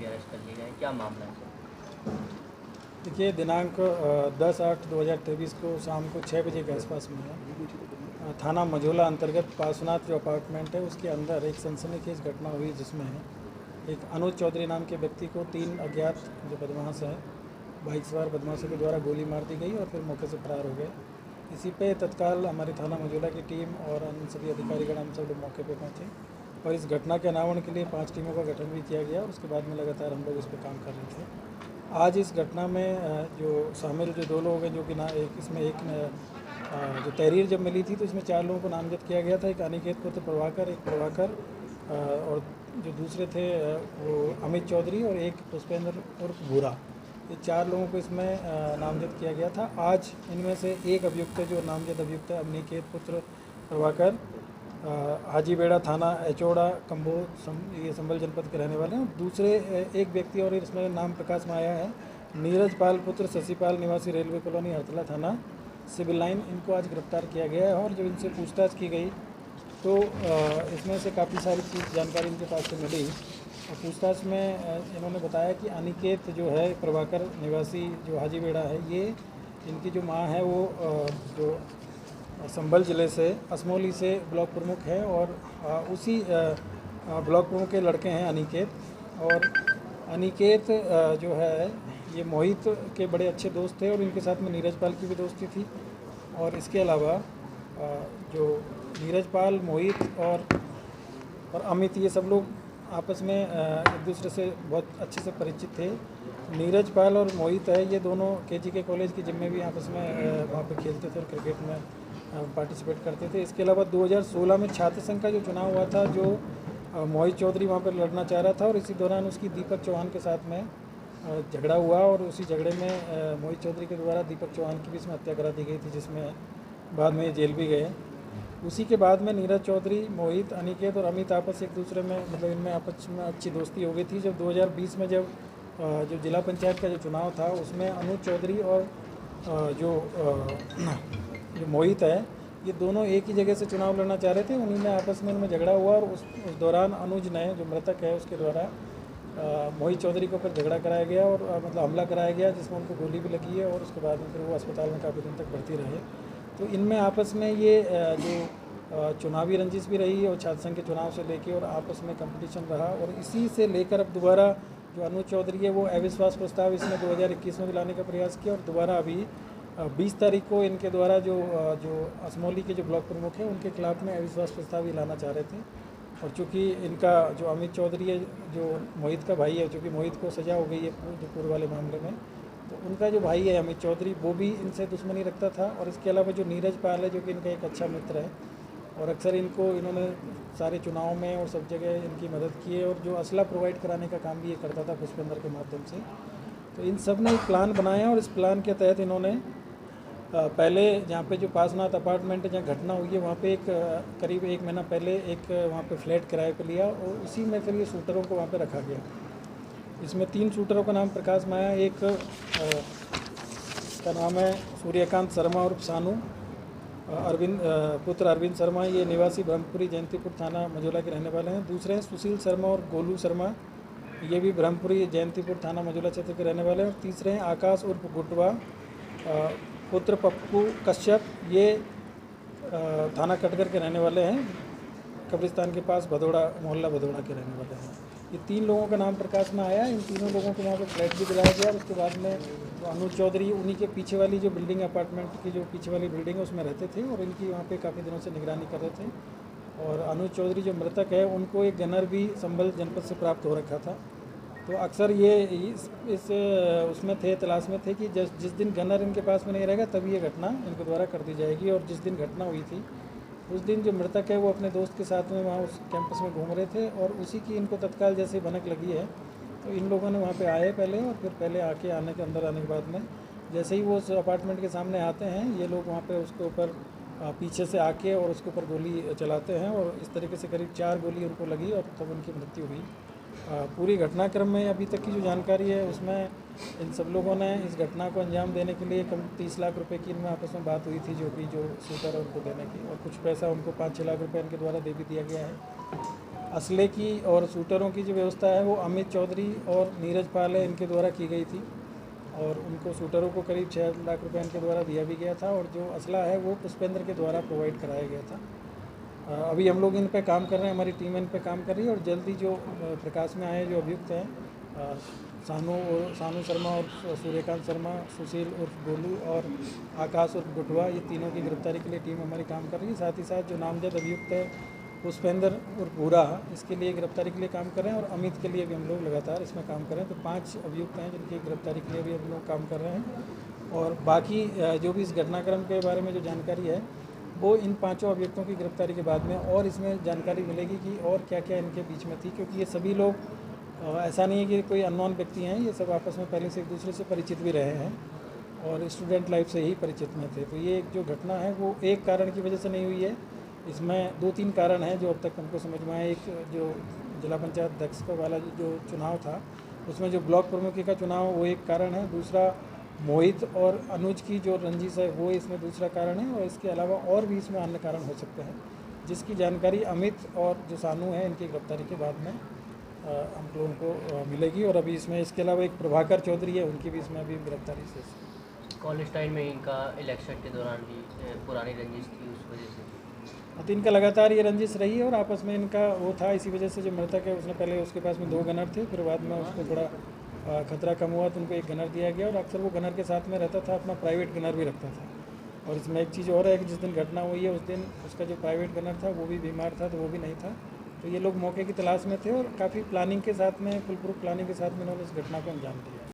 आरोपी अरेस्ट कर लिए गए, क्या मामला है सर? देखिए, दिनांक 10/8/2023 को शाम को 6 बजे के आसपास में थाना मझोला अंतर्गत पार्श्वनाथ जो अपार्टमेंट है उसके अंदर एक सनसनीखेज घटना हुई, जिसमें एक अनुज चौधरी नाम के व्यक्ति को 3 अज्ञात जो बदमाश हैं, बाइक सवार बदमाशों के द्वारा गोली मार दी गई और फिर मौके से फरार हो गए। इसी पे तत्काल हमारी थाना मझोला की टीम और अन्य सभी अधिकारीगण हम सब लोग मौके पे पहुँचे और इस घटना के अनावरण के लिए 5 टीमों का गठन भी किया गया और उसके बाद में लगातार हम लोग इस पर काम कर रहे थे। आज इस घटना में जो शामिल जो 2 लोग हैं, जो कि एक जो तहरीर जब मिली थी तो इसमें 4 लोगों को नामजद किया गया था। एक अनिकेत पुत्र प्रभाकर, एक प्रभाकर और जो दूसरे थे वो अमित चौधरी और एक पुष्पेंद्र उर्फ भूरा। ये 4 लोगों को इसमें नामजद किया गया था। आज इनमें से एक अभियुक्त है, जो नामजद अभियुक्त है अनिकेत पुत्र प्रभाकर, हाजीबेड़ा थाना एचोड़ा कम्बोज ये संभल जनपद के रहने वाले हैं। दूसरे एक व्यक्ति और इसमें नाम प्रकाश में आया है नीरज पाल पुत्र शशिपाल निवासी रेलवे कॉलोनी हरतला थाना सिविल लाइन। इनको आज गिरफ्तार किया गया है और जब इनसे पूछताछ की गई तो इसमें से काफ़ी सारी चीज़ जानकारी इनके पास से मिली और पूछताछ में इन्होंने बताया कि अनिकेत जो है प्रभाकर निवासी जो हाजीबेड़ा है, ये इनकी जो माँ है वो जो संभल ज़िले से असमोली से ब्लॉक प्रमुख है और उसी ब्लॉक प्रमुख के लड़के हैं अनिकेत। और अनिकेत जो है ये मोहित के बड़े अच्छे दोस्त थे और इनके साथ में नीरज पाल की भी दोस्ती थी। और इसके अलावा जो नीरज पाल, मोहित और अमित, ये सब लोग आपस में एक दूसरे से बहुत अच्छे से परिचित थे। नीरज पाल और मोहित है, ये दोनों KGK कॉलेज के जिम में भी आपस में वहाँ पे खेलते थे और क्रिकेट में पार्टिसिपेट करते थे। इसके अलावा 2016 में छात्र संघ का जो चुनाव हुआ था, जो मोहित चौधरी वहाँ पर लड़ना चाह रहा था और इसी दौरान उसकी दीपक चौहान के साथ में झगड़ा हुआ और उसी झगड़े में मोहित चौधरी के द्वारा दीपक चौहान की भी इसमें हत्या करा दी गई थी, जिसमें बाद में जेल भी गए। उसी के बाद में नीरज चौधरी, मोहित, अनिकेत और अमित आपस एक दूसरे में मतलब इनमें आपस में अच्छी दोस्ती हो गई थी। जब 2020 में जब जो जिला पंचायत का जो चुनाव था उसमें अनुज चौधरी और जो मोहित है, ये दोनों एक ही जगह से चुनाव लड़ना चाह रहे थे। उन्हीं में आपस में इनमें झगड़ा हुआ और उस दौरान अनुज ने, जो मृतक है, उसके द्वारा मोहित चौधरी के ऊपर झगड़ा कराया गया और मतलब हमला कराया गया, जिसमें उनको गोली भी लगी है और उसके बाद में फिर वो अस्पताल में काफ़ी दिन तक भर्ती रहे। तो इनमें आपस में ये जो चुनावी रंजिश भी रही और छात्र संघ के चुनाव से लेके और आपस में कंपटीशन रहा और इसी से लेकर अब दोबारा जो अनुज चौधरी है वो अविश्वास प्रस्ताव इसमें 2021 में भी लाने का प्रयास किया और दोबारा अभी 20 तारीख को इनके द्वारा जो असमौली के जो ब्लॉक प्रमुख हैं उनके खिलाफ में अविश्वास प्रस्ताव ही लाना चाह रहे थे। और चूँकि इनका जो अमित चौधरी है, जो मोहित का भाई है, चूँकि मोहित को सज़ा हो गई है जो पूर्व वाले मामले में, तो उनका जो भाई है अमित चौधरी, वो भी इनसे दुश्मनी रखता था। और इसके अलावा जो नीरज पाल है, जो कि इनका एक अच्छा मित्र है और अक्सर इन्होंने सारे चुनाव में और सब जगह इनकी मदद की है और जो असला प्रोवाइड कराने का काम भी ये करता था पुष्पेंद्र के माध्यम से। तो इन सब ने एक प्लान बनाया और इस प्लान के तहत इन्होंने पहले जहाँ पे जो पार्श्वनाथ अपार्टमेंट जहाँ घटना हुई है वहाँ पे एक करीब 1 महीना पहले एक वहाँ पे फ्लैट किराए पे लिया और उसी में फिर ये शूटरों को वहाँ पे रखा गया। इसमें 3 शूटरों का नाम प्रकाश में आया। एक का नाम है सूर्यकांत शर्मा और सानू पुत्र अरविंद शर्मा, ये निवासी ब्रह्मपुरी जयंतीपुर थाना मझोला के रहने वाले हैं। दूसरे हैं सुशील शर्मा और गोलू शर्मा, ये भी ब्रह्मपुरी जयंतीपुर थाना मझोला क्षेत्र के रहने वाले हैं। और तीसरे हैं आकाश उर्फ गुटवा पुत्र पप्पू कश्यप, ये थाना कटघर के रहने वाले हैं, कब्रिस्तान के पास भदोड़ा मोहल्ला भदोड़ा के रहने वाले हैं। ये 3 लोगों का नाम प्रकाश में आया। इन तीनों लोगों को वहाँ पर फ्लैट भी दिलाया गया। उसके बाद में तो अनुज चौधरी उन्हीं के पीछे वाली जो बिल्डिंग अपार्टमेंट की जो पीछे वाली बिल्डिंग है उसमें रहते थे और इनकी वहाँ पे काफ़ी दिनों से निगरानी कर रहे थे। और अनुज चौधरी जो मृतक है उनको एक गनर भी संभल जनपद से प्राप्त हो रखा था। तो अक्सर ये इस उसमें थे, तलाश में थे कि जिस दिन गनर इनके पास में नहीं रहेगा तभी ये घटना इनके द्वारा कर दी जाएगी। और जिस दिन घटना हुई थी उस दिन जो मृतक है वो अपने दोस्त के साथ में वहाँ उस कैंपस में घूम रहे थे और उसी की इनको तत्काल जैसे भनक लगी है तो इन लोगों ने वहाँ पे आए पहले और फिर पहले आने के अंदर आने के बाद में जैसे ही वो उस अपार्टमेंट के सामने आते हैं, ये लोग वहाँ पे उसके ऊपर पीछे से आके और उसके ऊपर गोली चलाते हैं और इस तरीके से करीब 4 गोली उनको लगी और तब उनकी मृत्यु हुई। पूरी घटनाक्रम में अभी तक की जो जानकारी है उसमें इन सब लोगों ने इस घटना को अंजाम देने के लिए कम 30 लाख रुपए की इनमें आपस में बात हुई थी, जो कि जो शूटर है उनको देने की, और कुछ पैसा उनको 5-6 लाख रुपए इनके द्वारा दे भी दिया गया है। असले की और शूटरों की जो व्यवस्था है वो अमित चौधरी और नीरज पाल है, इनके द्वारा की गई थी और उनको शूटरों को करीब 6 लाख रुपए इनके द्वारा दिया भी गया था और जो असला है वो पुष्पेंद्र के द्वारा प्रोवाइड कराया गया था। अभी हम लोग इन पे काम कर रहे हैं, हमारी टीम इन पे काम कर रही है और जल्दी जो प्रकाश में आए जो अभियुक्त हैं सानू शर्मा और सूर्यकांत शर्मा, सुशील उर्फ गोलू और आकाश उर्फ गुटवा, ये तीनों की गिरफ्तारी के लिए टीम हमारी काम कर रही है। साथ ही साथ जो नामजद अभियुक्त है पुष्पेंद्र उर्फ भूरा, इसके लिए गिरफ्तारी के लिए काम कर रहे हैं और अमित के लिए भी हम लोग लगातार इसमें काम कर रहे हैं। तो 5 अभियुक्त हैं जिनकी गिरफ्तारी के लिए भी हम लोग काम कर रहे हैं और बाकी जो भी इस घटनाक्रम के बारे में जो जानकारी है वो इन 5 अभियुक्तों की गिरफ्तारी के बाद में और इसमें जानकारी मिलेगी कि और क्या क्या इनके बीच में थी, क्योंकि ये सभी लोग ऐसा नहीं है कि कोई अननोन व्यक्ति हैं, ये सब आपस में पहले से एक दूसरे से परिचित भी रहे हैं और स्टूडेंट लाइफ से ही परिचित में थे। तो ये एक जो घटना है वो एक कारण की वजह से नहीं हुई है, इसमें 2-3 कारण हैं जो अब तक हमको समझ में आए। एक जो जिला पंचायत अध्यक्ष का वाला जो चुनाव था उसमें जो ब्लॉक प्रमुखी का चुनाव वो एक कारण है, दूसरा मोहित और अनुज की जो रंजिश है वो इसमें दूसरा कारण है और इसके अलावा और भी इसमें अन्य कारण हो सकते हैं, जिसकी जानकारी अमित और जो सानू है इनकी गिरफ्तारी के बाद में हम लोगों को मिलेगी। और अभी इसमें इसके अलावा एक प्रभाकर चौधरी है, उनकी भी इसमें अभी गिरफ्तारी से। कॉलेज टाइम में इनका इलेक्शन के दौरान भी पुरानी रंजिश थी, उस वजह से तो इनका लगातार ये रंजिश रही है और आपस में इनका वो था, इसी वजह से जो मृतक है उसने पहले उसके पास में 2 गनर थे, फिर बाद में उसको थोड़ा खतरा कम हुआ तो उनको 1 गनर दिया गया और अक्सर वो गनर के साथ में रहता था, अपना प्राइवेट गनर भी रखता था। और इसमें एक चीज़ और है कि जिस दिन घटना हुई है उस दिन उसका जो प्राइवेट गनर था वो भी बीमार था, तो वो भी नहीं था। तो ये लोग मौके की तलाश में थे और काफ़ी प्लानिंग के साथ में, फुल प्रूफ प्लानिंग के साथ में इन्होंने इस घटना को अंजाम दिया।